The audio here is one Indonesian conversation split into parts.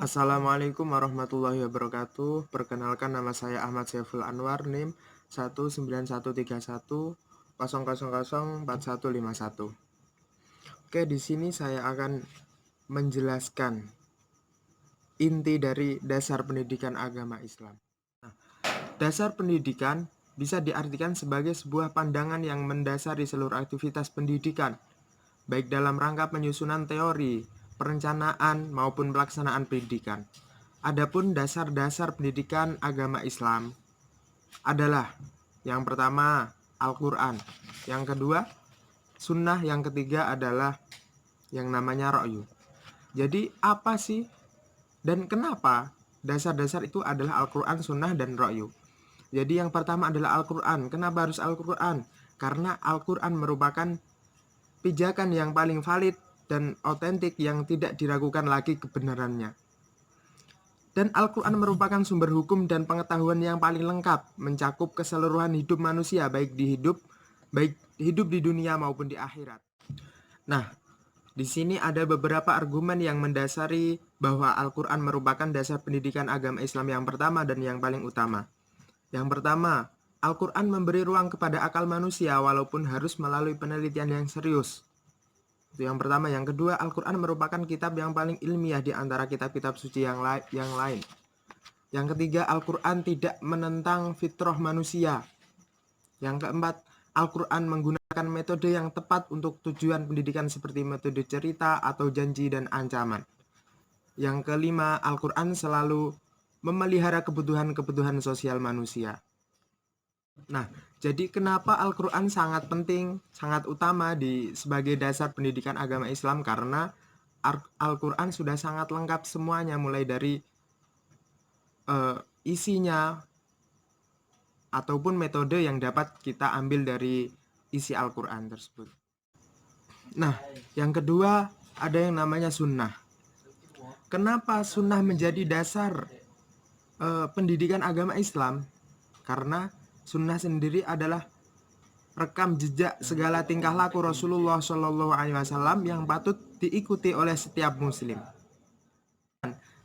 Assalamualaikum warahmatullahi wabarakatuh. Perkenalkan, nama saya Ahmad Saiful Anwar, NIM 1913100004151. Oke, di sini saya akan menjelaskan inti dari dasar pendidikan agama Islam. Dasar pendidikan bisa diartikan sebagai sebuah pandangan yang mendasari seluruh aktivitas pendidikan, baik dalam rangka penyusunan teori, perencanaan, maupun pelaksanaan pendidikan. Adapun dasar-dasar pendidikan agama Islam adalah yang pertama Al-Quran, yang kedua Sunnah, yang ketiga adalah yang namanya Ra'yu. Jadi apa sih dan kenapa dasar-dasar itu adalah Al-Quran, Sunnah, dan Ra'yu? Jadi yang pertama adalah Al-Quran. Kenapa harus Al-Quran? Karena Al-Quran merupakan pijakan yang paling valid dan otentik yang tidak diragukan lagi kebenarannya. Dan Al-Quran merupakan sumber hukum dan pengetahuan yang paling lengkap, mencakup keseluruhan hidup manusia, baik hidup di dunia maupun di akhirat. Nah, di sini ada beberapa argumen yang mendasari bahwa Al-Quran merupakan dasar pendidikan agama Islam yang pertama dan yang paling utama. Yang pertama, Al-Quran memberi ruang kepada akal manusia walaupun harus melalui penelitian yang serius. Itu yang pertama. Yang kedua, Al-Quran merupakan kitab yang paling ilmiah di antara kitab-kitab suci yang lain. Yang ketiga, Al-Quran tidak menentang fitrah manusia. Yang keempat, Al-Quran menggunakan metode yang tepat untuk tujuan pendidikan seperti metode cerita atau janji dan ancaman. Yang kelima, Al-Quran selalu memelihara kebutuhan-kebutuhan sosial manusia. Nah, jadi kenapa Al-Quran sangat penting, sangat utama sebagai dasar pendidikan agama Islam? Karena Al-Quran sudah sangat lengkap semuanya, mulai dari isinya ataupun metode yang dapat kita ambil dari isi Al-Quran tersebut. Nah, yang kedua ada yang namanya sunnah. Kenapa sunnah menjadi dasar pendidikan agama Islam? Karena sunnah sendiri adalah rekam jejak segala tingkah laku Rasulullah SAW yang patut diikuti oleh setiap muslim.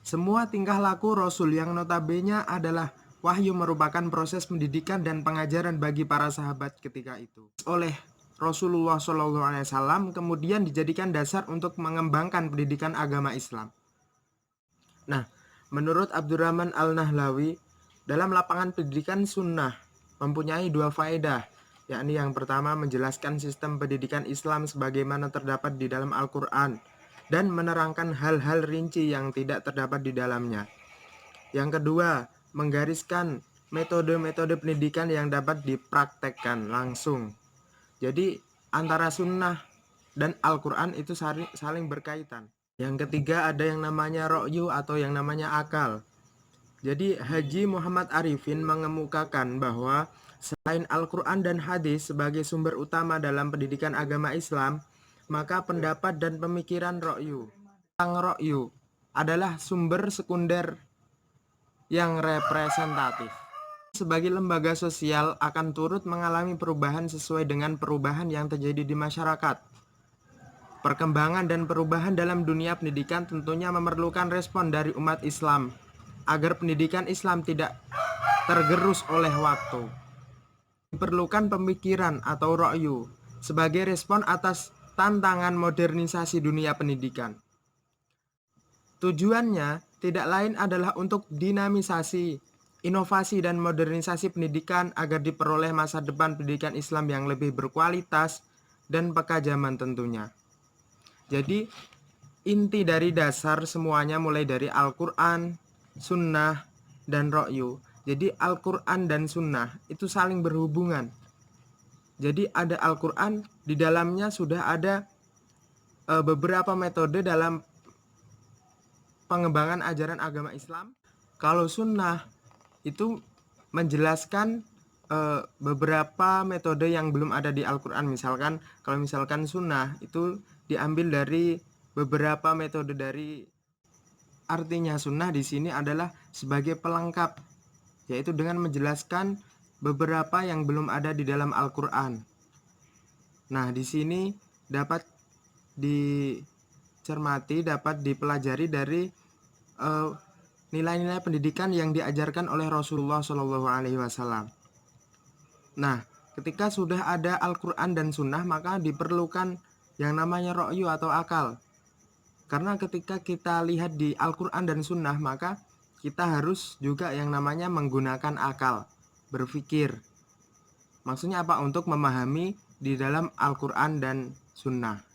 Semua tingkah laku Rasul yang notabene adalah wahyu merupakan proses pendidikan dan pengajaran bagi para sahabat ketika itu. Oleh Rasulullah SAW kemudian dijadikan dasar untuk mengembangkan pendidikan agama Islam. Nah, menurut Abdurrahman Al-Nahlawi, dalam lapangan pendidikan sunnah mempunyai dua faedah, yakni yang pertama menjelaskan sistem pendidikan Islam sebagaimana terdapat di dalam Al-Quran dan menerangkan hal-hal rinci yang tidak terdapat di dalamnya. Yang kedua, menggariskan metode-metode pendidikan yang dapat dipraktekkan langsung. Jadi antara sunnah dan Al-Quran itu saling berkaitan. Yang ketiga ada yang namanya ro'yu atau yang namanya akal. Jadi Haji Muhammad Arifin mengemukakan bahwa selain Al-Quran dan hadis sebagai sumber utama dalam pendidikan agama Islam, maka pendapat dan pemikiran ro'yu adalah sumber sekunder yang representatif. Sebagai lembaga sosial akan turut mengalami perubahan sesuai dengan perubahan yang terjadi di masyarakat. Perkembangan dan perubahan dalam dunia pendidikan tentunya memerlukan respon dari umat Islam agar pendidikan Islam tidak tergerus oleh waktu. Diperlukan pemikiran atau ro'yu sebagai respon atas tantangan modernisasi dunia pendidikan. Tujuannya tidak lain adalah untuk dinamisasi, inovasi dan modernisasi pendidikan agar diperoleh masa depan pendidikan Islam yang lebih berkualitas dan peka zaman tentunya. Jadi inti dari dasar semuanya mulai dari Al-Quran, Sunnah, dan Ro'yu. Jadi Al-Quran dan Sunnah itu saling berhubungan. Jadi ada Al-Quran, di dalamnya sudah ada beberapa metode dalam pengembangan ajaran agama Islam. Kalau Sunnah itu menjelaskan beberapa metode yang belum ada di Al-Quran. Kalau misalkan Sunnah itu diambil dari beberapa metode dari. Artinya sunnah di sini adalah sebagai pelengkap, yaitu dengan menjelaskan beberapa yang belum ada di dalam Al-Quran. Nah, di sini dapat dicermati, dapat dipelajari dari nilai-nilai pendidikan yang diajarkan oleh Rasulullah Shallallahu Alaihi Wasallam. Nah, ketika sudah ada Al-Quran dan Sunnah, maka diperlukan yang namanya ro'yu atau akal. Karena ketika kita lihat di Al-Quran dan Sunnah, maka kita harus juga yang namanya menggunakan akal, berpikir. Maksudnya apa? Untuk memahami di dalam Al-Quran dan Sunnah.